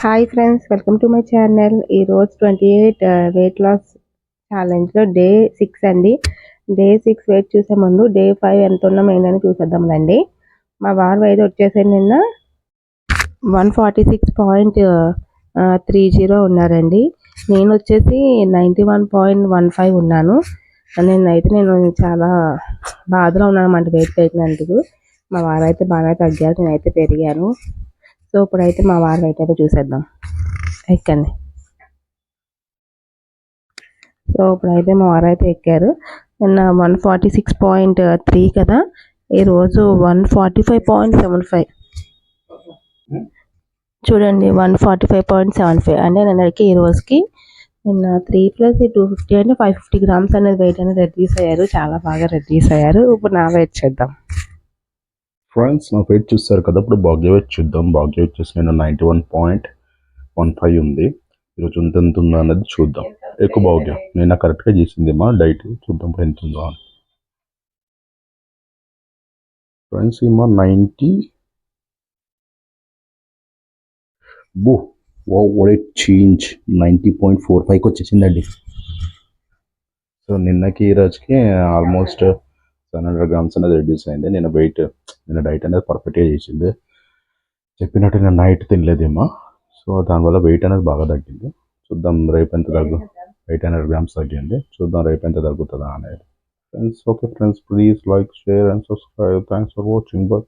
Hi friends, welcome to my channel. ఈరోజు 28 weight loss ఛాలెంజ్లో day 6 అండి. Day 6 wait చూసే ముందు డే 5 ఎంత ఉన్నాం ఏంటని చూసేద్దాంలండి. మా వారు అయితే వచ్చేసి నిన్న 146.30 ఉన్నారండి. నేను వచ్చేసి 91.15 ఉన్నాను. నేను చాలా బాధలో ఉన్నాను అన్నమాట వెయిట్ పెరిగినందుకు. మా వారు అయితే బాగా తగ్గారు, నేనైతే పెరిగాను. సో ఇప్పుడైతే మా వారు వెయిట్ అయితే చూసేద్దాం. ఎక్కండి. సో ఇప్పుడైతే మా వారు అయితే ఎక్కారు. నిన్న 146.3 కదా, ఈరోజు 145.75. చూడండి, 145.75 అంటే నిన్నకి ఈ రోజుకి నిన్న 3 + 250 అంటే 550 గ్రామ్స్ అనేది వెయిట్ అనేది రెడ్యూస్ అయ్యారు. చాలా బాగా రెడ్యూస్ అయ్యారు. ఇప్పుడు నా వెయిట్ చేద్దాం. ఫ్రెండ్స్, నా వెయిట్ చూస్తారు కదా, ఇప్పుడు భాగ్య వెయిట్ చూద్దాం. భాగ్య వెయిట్ చూసి నేను 91.15 ఉంది. ఈరోజు ఎంత ఉందో అన్నది చూద్దాం. ఎక్కువ భాగ్య నేను కరెక్ట్గా చేసింది మా డైట్, చూద్దాం ఎంత ఉందో అని. ఫ్రెండ్స్, ఏమో 90 చేంజ్ 90.45కి వచ్చేసిందండి. సో నిన్నకి ఈ రోజుకి ఆల్మోస్ట్ 700 గ్రామ్స్ అనేది రెడ్యూస్ అయింది. నిన్న డైట్ అనేది పర్ఫెక్ట్గా చేసింది. చెప్పినట్టు నేను నైట్ తినలేదేమో, సో దానివల్ల వెయిట్ అనేది బాగా తగ్గింది. చూద్దాం రేపు ఎంత 800 గ్రామ్స్ తగ్గింది. చూద్దాం రేపు ఎంత తగ్గుతుందా అనేది. Friends, okay friends, please like, share and subscribe. Thanks for watching. By.